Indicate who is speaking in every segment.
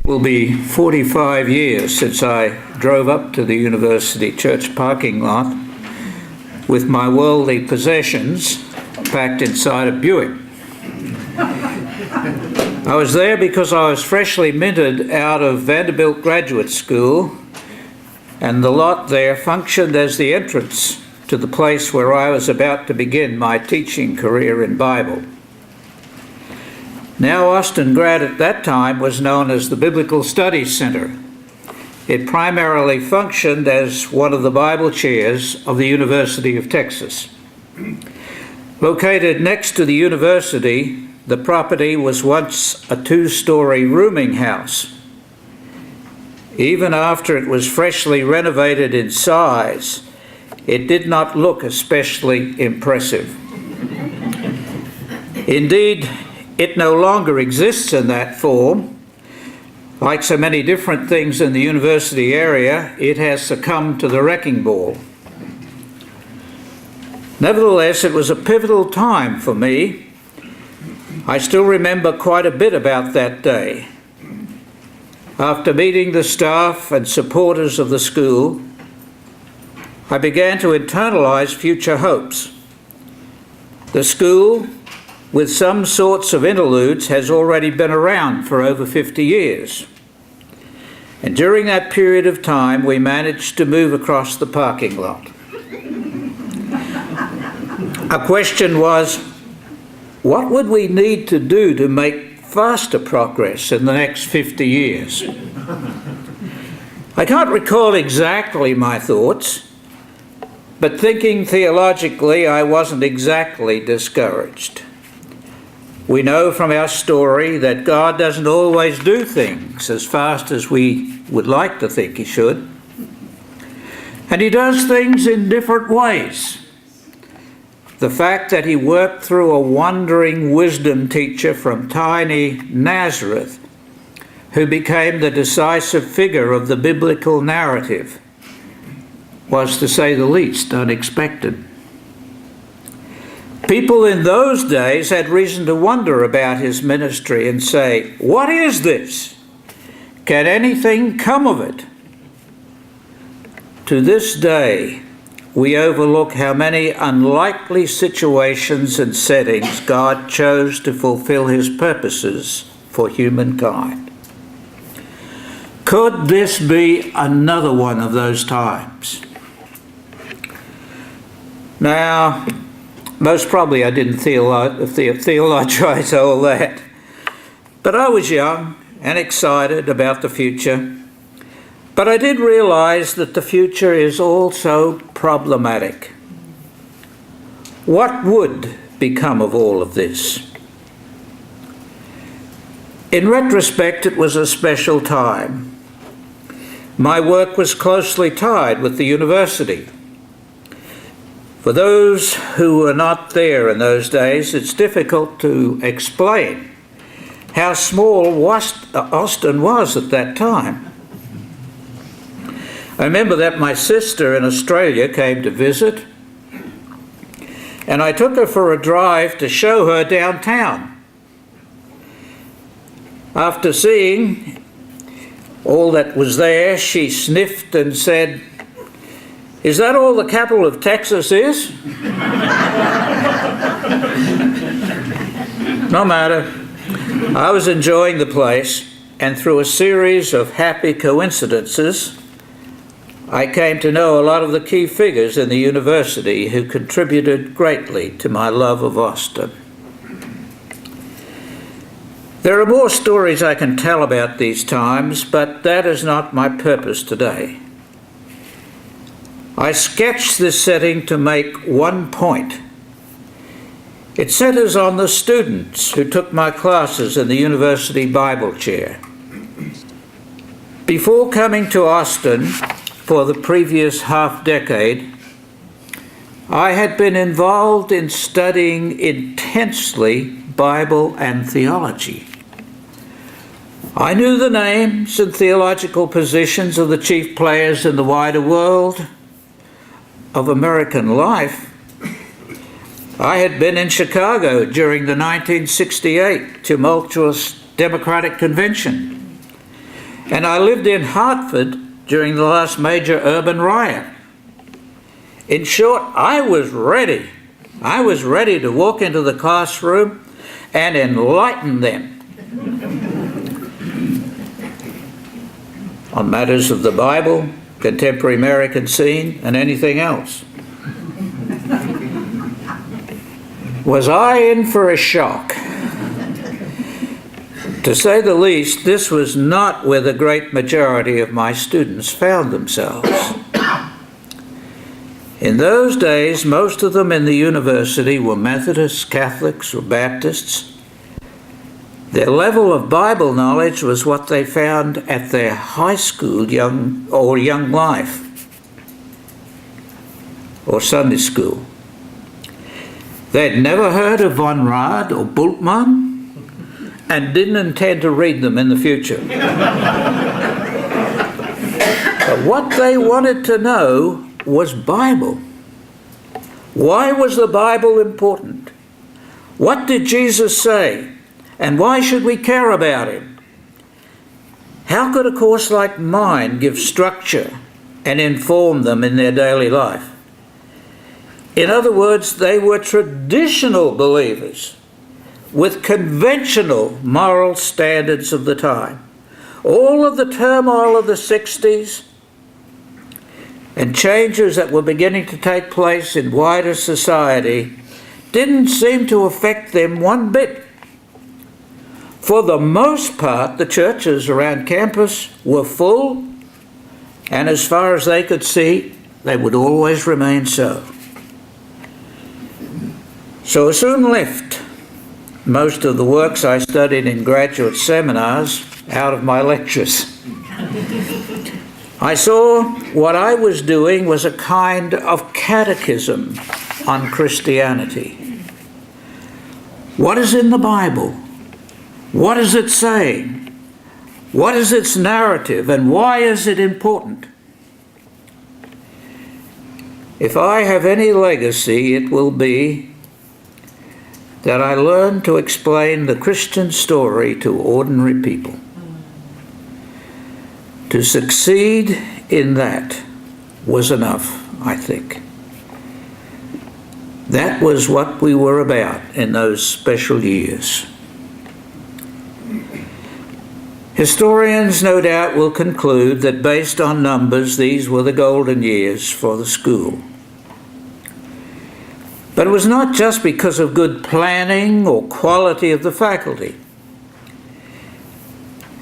Speaker 1: Will be 45 years since I drove up to the university church parking lot with my worldly possessions packed inside a Buick. I was there because I was freshly minted out of Vanderbilt Graduate School, and the lot there functioned as the entrance to the place where I was about to begin my teaching career in Bible. Now Austin Grad at that time was known as the Biblical Studies Center. It primarily functioned as one of the Bible chairs of the University of Texas. Located next to the university, the property was once a two-story rooming house. Even after it was freshly renovated in size, it did not look especially impressive. Indeed, it no longer exists in that form. Like so many different things in the university area, it has succumbed to the wrecking ball. Nevertheless, it was a pivotal time for me. I still remember quite a bit about that day. After meeting the staff and supporters of the school, I began to internalize future hopes. The school, with some sorts of interludes, has already been around for over 50 years. And during that period of time, we managed to move across the parking lot. Our question was, what would we need to do to make faster progress in the next 50 years? I can't recall exactly my thoughts, but thinking theologically, I wasn't exactly discouraged. We know from our story that God doesn't always do things as fast as we would like to think he should. And he does things in different ways. The fact that he worked through a wandering wisdom teacher from tiny Nazareth, who became the decisive figure of the biblical narrative, was, to say the least, unexpected. People in those days had reason to wonder about his ministry and say, "What is this? Can anything come of it?" To this day, we overlook how many unlikely situations and settings God chose to fulfill his purposes for humankind. Could this be another one of those times? Now, most probably I didn't theologize all that. But I was young and excited about the future. But I did realize that the future is also problematic. What would become of all of this? In retrospect, it was a special time. My work was closely tied with the university. For those who were not there in those days, it's difficult to explain how small Austin was at that time. I remember that my sister in Australia came to visit, and I took her for a drive to show her downtown. After seeing all that was there, she sniffed and said, "Is that all the capital of Texas is?" No matter. I was enjoying the place, and through a series of happy coincidences, I came to know a lot of the key figures in the university who contributed greatly to my love of Austin. There are more stories I can tell about these times, but that is not my purpose today. I sketched this setting to make one point. It centers on the students who took my classes in the University Bible Chair. Before coming to Austin for the previous half-decade, I had been involved in studying intensely Bible and theology. I knew the names and theological positions of the chief players in the wider world of American life. I had been in Chicago during the 1968 tumultuous Democratic Convention And I lived in Hartford during the last major urban riot. In short, I was ready. I was ready to walk into the classroom and enlighten them on matters of the Bible, contemporary American scene, and anything else. Was I in for a shock? To say the least, this was not where the great majority of my students found themselves. In those days, most of them in the university were Methodists, Catholics, or Baptists. Their level of Bible knowledge was what they found at their high school young life, or Sunday school. They'd never heard of Von Rad or Bultmann, and didn't intend to read them in the future. But what they wanted to know was Bible. Why was the Bible important? What did Jesus say? And why should we care about him? How could a course like mine give structure and inform them in their daily life? In other words, they were traditional believers with conventional moral standards of the time. All of the turmoil of the 60s and changes that were beginning to take place in wider society didn't seem to affect them one bit. For the most part, the churches around campus were full, and as far as they could see, they would always remain so. So I soon left most of the works I studied in graduate seminars out of my lectures. I saw what I was doing was a kind of catechism on Christianity. What is in the Bible? What is it saying? What is its narrative, and why is it important? If I have any legacy, it will be that I learned to explain the Christian story to ordinary people. To succeed in that was enough, I think. That was what we were about in those special years. Historians, no doubt, will conclude that based on numbers, these were the golden years for the school. But it was not just because of good planning or quality of the faculty.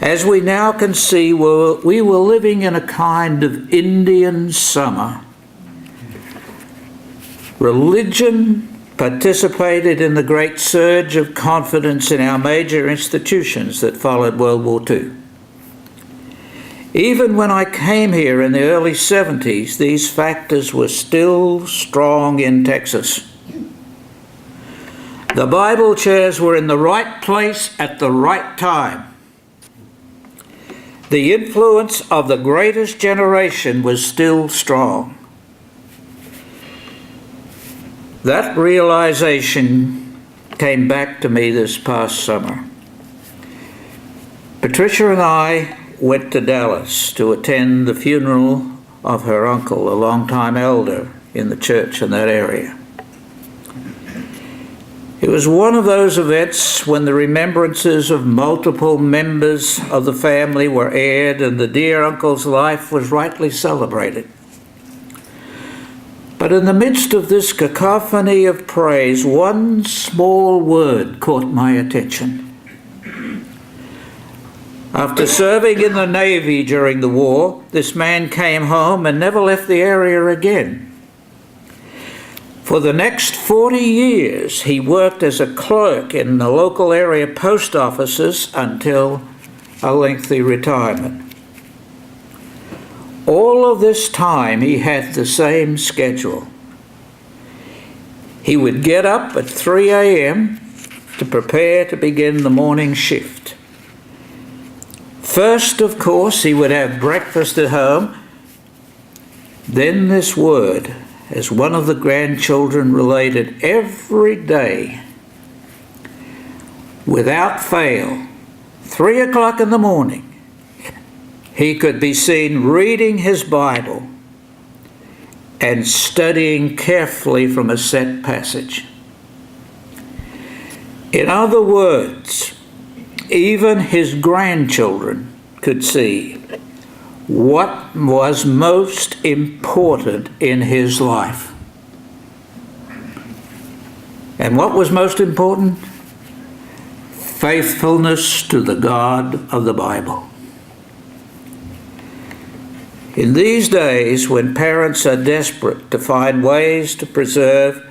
Speaker 1: As we now can see, we were living in a kind of Indian summer. Religion participated in the great surge of confidence in our major institutions that followed World War II. Even when I came here in the early 70s, these factors were still strong in Texas. The Bible chairs were in the right place at the right time. The influence of the greatest generation was still strong. That realization came back to me this past summer. Patricia and I went to Dallas to attend the funeral of her uncle, a longtime elder in the church in that area. It was one of those events when the remembrances of multiple members of the family were aired and the dear uncle's life was rightly celebrated. But in the midst of this cacophony of praise, one small word caught my attention. After serving in the Navy during the war, this man came home and never left the area again. For the next 40 years, he worked as a clerk in the local area post offices until a lengthy retirement. All of this time, he had the same schedule. He would get up at 3 a.m. to prepare to begin the morning shift. First, of course, he would have breakfast at home. Then this word, as one of the grandchildren related, every day, without fail, 3 o'clock in the morning, he could be seen reading his Bible and studying carefully from a set passage. In other words, even his grandchildren could see what was most important in his life. And what was most important? Faithfulness to the God of the Bible. In these days, when parents are desperate to find ways to preserve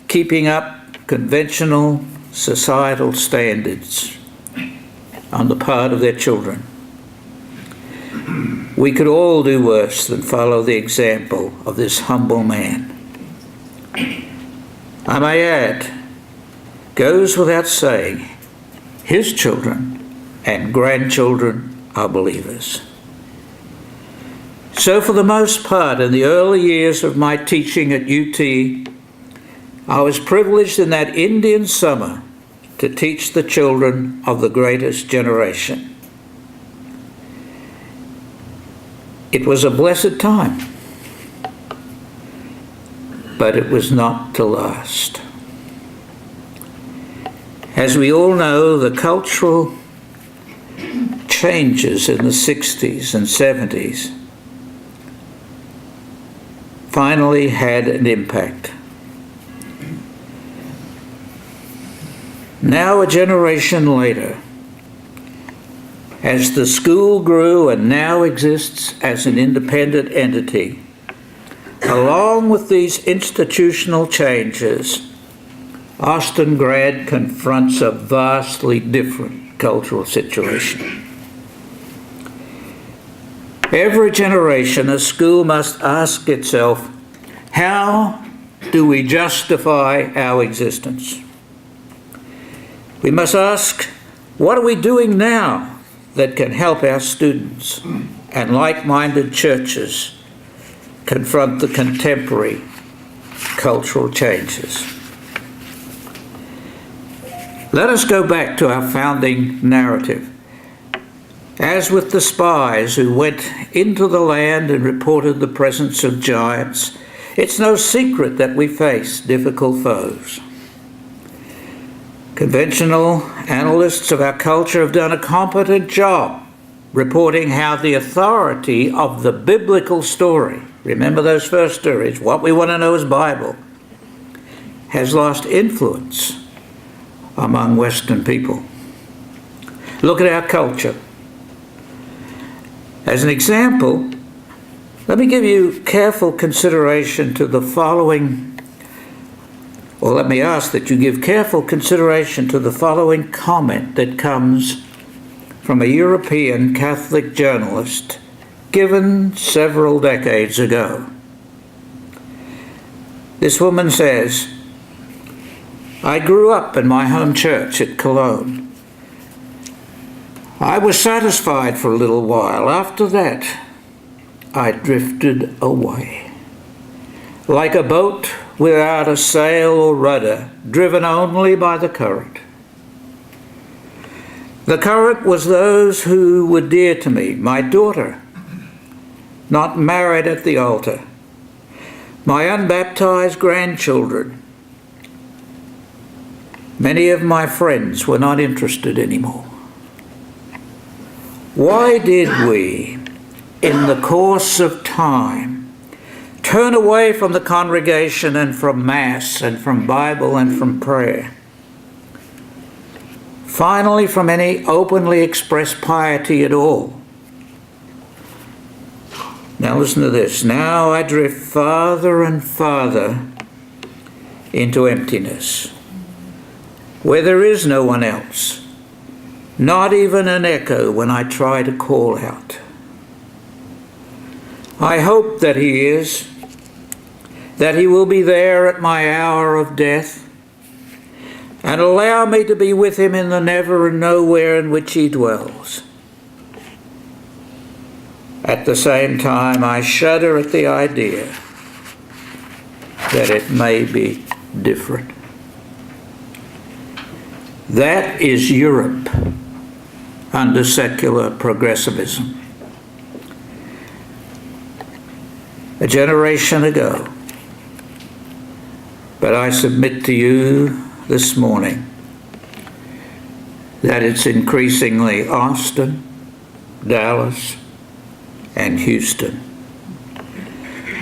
Speaker 1: keeping up conventional societal standards on the part of their children, we could all do worse than follow the example of this humble man. I may add, goes without saying, his children and grandchildren are believers. So for the most part, in the early years of my teaching at UT, I was privileged in that Indian summer to teach the children of the greatest generation. It was a blessed time, but it was not to last. As we all know, the cultural changes in the 60s and 70s finally had an impact. Now, a generation later, as the school grew and now exists as an independent entity, along with these institutional changes, Austin Grad confronts a vastly different cultural situation. Every generation, a school must ask itself, how do we justify our existence? We must ask, what are we doing now that can help our students and like-minded churches confront the contemporary cultural changes? Let us go back to our founding narrative. As with the spies who went into the land and reported the presence of giants, it's no secret that we face difficult foes. Conventional analysts of our culture have done a competent job reporting how the authority of the biblical story, remember those first stories, what we want to know is Bible, has lost influence among Western people. Look at our culture. As an example, let me give you careful consideration to the following, or let me ask that you give careful consideration to the following comment that comes from a European Catholic journalist given several decades ago. This woman says, I grew up in my home church at Cologne. I was satisfied for a little while. After that, I drifted away. Like a boat without a sail or rudder, driven only by the current. The current was those who were dear to me, my daughter, not married at the altar, my unbaptized grandchildren. Many of my friends were not interested anymore. Why did we, in the course of time, turn away from the congregation and from Mass and from Bible and from prayer? Finally, from any openly expressed piety at all. Now listen to this. Now I drift farther and farther into emptiness, where there is no one else. Not even an echo when I try to call out. I hope that he is, that he will be there at my hour of death, and allow me to be with him in the never and nowhere in which he dwells. At the same time, I shudder at the idea that it may be different. That is Europe under secular progressivism. a generation ago. But I submit to you this morning that it's increasingly Austin, Dallas, and Houston.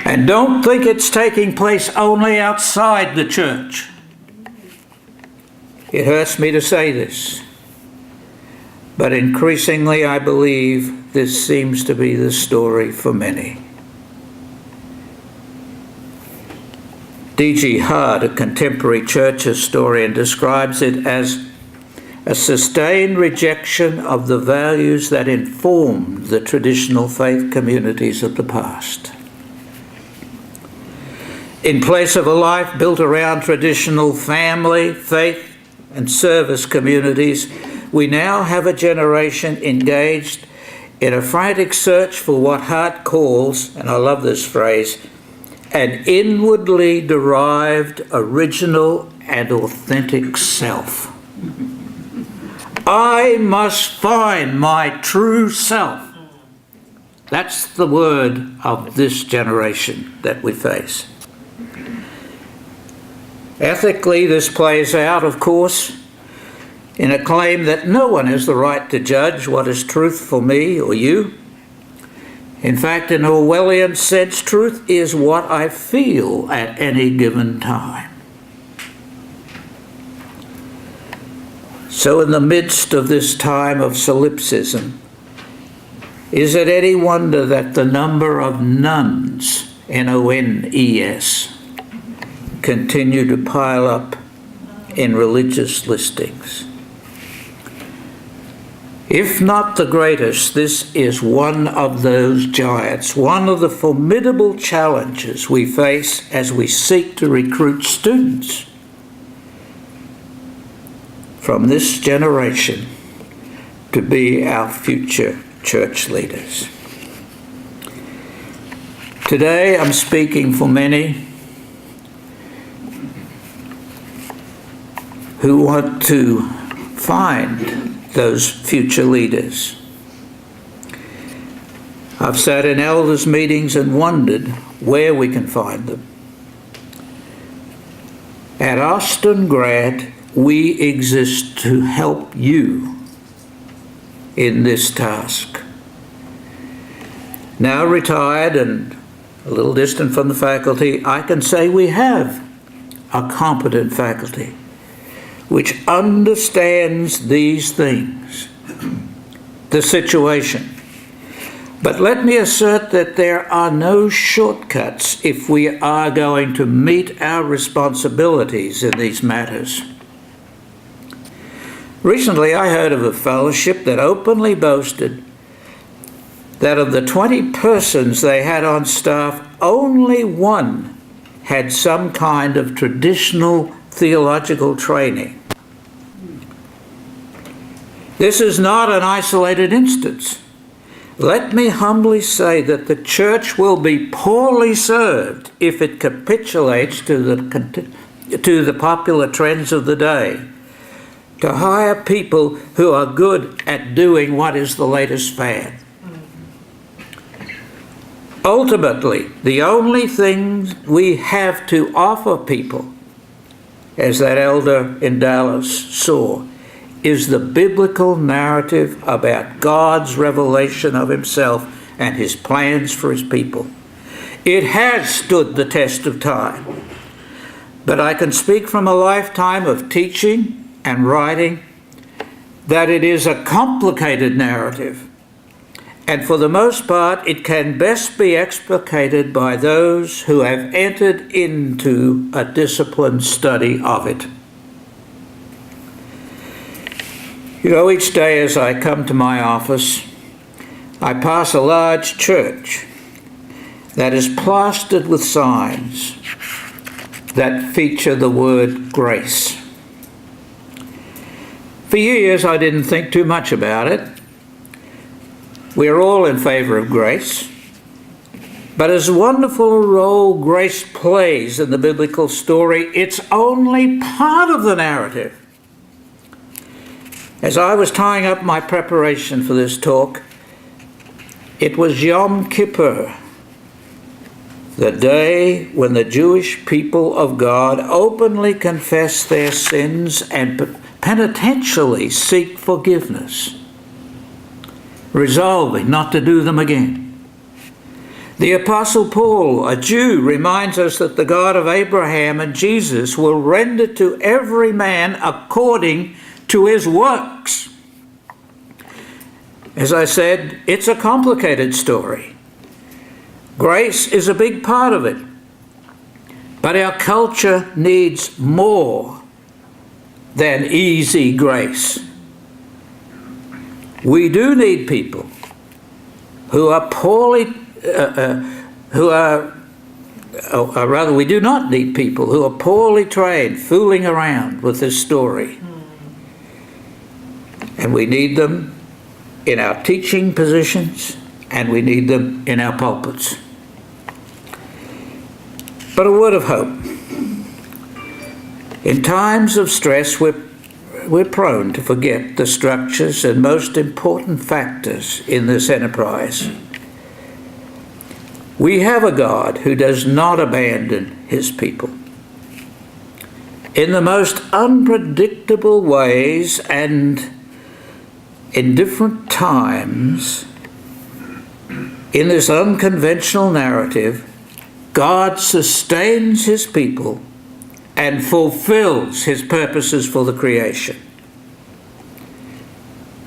Speaker 1: And don't think it's taking place only outside the church. It hurts me to say this, but increasingly I believe this seems to be the story for many. D.G. Hart, a contemporary church historian, describes it as a sustained rejection of the values that informed the traditional faith communities of the past. In place of a life built around traditional family, faith, and service communities, we now have a generation engaged in a frantic search for what Hart calls, and I love this phrase, an inwardly derived, original, and authentic self. I must find my true self. That's the word of this generation that we face. Ethically, this plays out, of course, in a claim that no one has the right to judge what is truth for me or you. In fact, in an Orwellian sense, truth is what I feel at any given time. So in the midst of this time of solipsism, is it any wonder that the number of nuns, N-O-N-E-S, continue to pile up in religious listings? If not the greatest, this is one of those giants, one of the formidable challenges we face as we seek to recruit students from this generation to be our future church leaders. Today I'm speaking for many who want to find those future leaders. I've sat in elders' meetings and wondered where we can find them. At Austin Grad, we exist to help you in this task. Now retired and a little distant from the faculty, I can say we have a competent faculty which understands these things, the situation. But let me assert that there are no shortcuts if we are going to meet our responsibilities in these matters. Recently, I heard of a fellowship that openly boasted that of the 20 persons they had on staff, only one had some kind of traditional theological training. This is not an isolated instance. Let me humbly say that the church will be poorly served if it capitulates to the popular trends of the day, to hire people who are good at doing what is the latest fad. Ultimately, the only thing we have to offer people, as that elder in Dallas saw, is the biblical narrative about God's revelation of himself and his plans for his people. It has stood the test of time, but I can speak from a lifetime of teaching and writing that it is a complicated narrative, and for the most part it can best be explicated by those who have entered into a disciplined study of it. You know, each day as I come to my office, I pass a large church that is plastered with signs that feature the word grace. For years I didn't think too much about it. We're all in favour of grace. But as wonderful a role grace plays in the biblical story, it's only part of the narrative. As I was tying up my preparation for this talk, it was Yom Kippur, the day when the Jewish people of God openly confess their sins and penitentially seek forgiveness, resolving not to do them again. The Apostle Paul, a Jew, reminds us that the God of Abraham and Jesus will render to every man according to his works. As I said, it's a complicated story. Grace is a big part of it. But our culture needs more than easy grace. We do need people who are we do not need people who are poorly trained, fooling around with this story. And we need them in our teaching positions, and we need them in our pulpits. But a word of hope. In times of stress, we're prone to forget the structures and most important factors in this enterprise. We have a God who does not abandon his people. In the most unpredictable ways and in different times, in this unconventional narrative, God sustains his people and fulfills his purposes for the creation.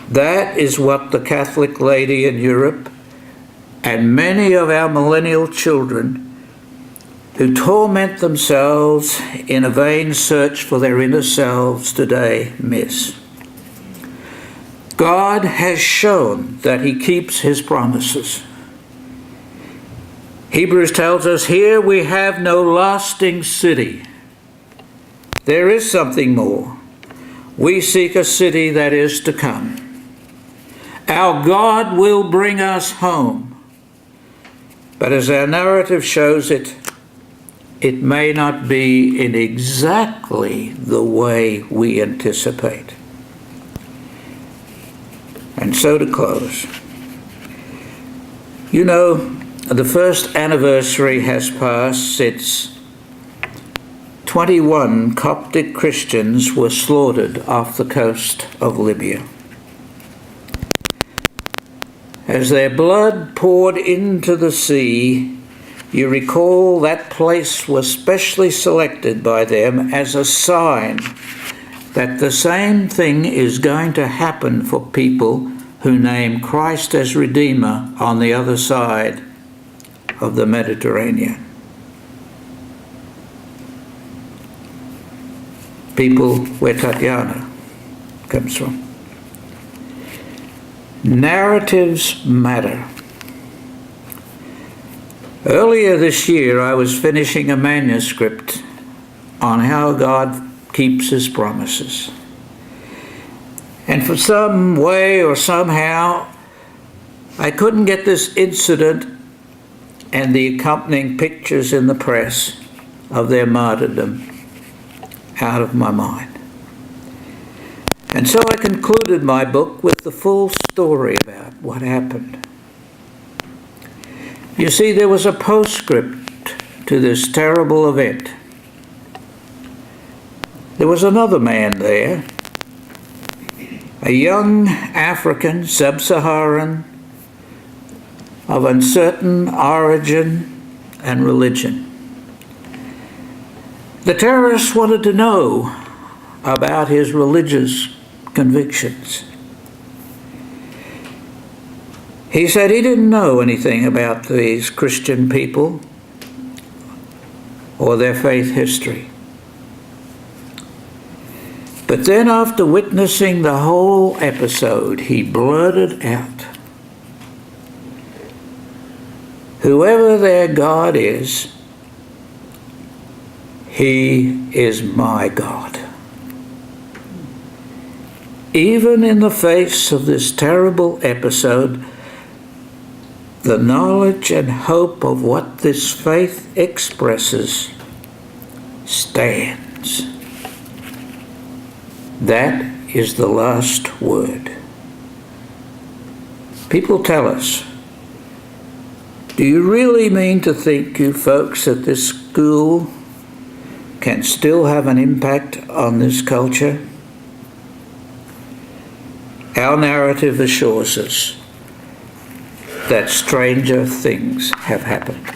Speaker 1: That is what the Catholic lady in Europe and many of our millennial children who torment themselves in a vain search for their inner selves today miss. God has shown that he keeps his promises. Hebrews tells us, here we have no lasting city. There is something more. We seek a city that is to come. Our God will bring us home. But as our narrative shows it, it may not be in exactly the way we anticipate. And so to close, you know, the first anniversary has passed since 21 Coptic Christians were slaughtered off the coast of Libya. As their blood poured into the sea, you recall that place was specially selected by them as a sign that the same thing is going to happen for people who name Christ as Redeemer on the other side of the Mediterranean. People where Tatiana comes from. Narratives matter. Earlier this year, I was finishing a manuscript on how God keeps his promises. And for some way or somehow, I couldn't get this incident and the accompanying pictures in the press of their martyrdom out of my mind. And so I concluded my book with the full story about what happened. You see, there was a postscript to this terrible event. There was another man there, a young African, sub-Saharan, of uncertain origin and religion. The terrorists wanted to know about his religious convictions. He said he didn't know anything about these Christian people or their faith history. But then, after witnessing the whole episode, he blurted out, "Whoever their God is, he is my God." Even in the face of this terrible episode, the knowledge and hope of what this faith expresses stands. That is the last word. People tell us Do you really mean to think you folks at this school can still have an impact on this culture? Our narrative assures us that stranger things have happened.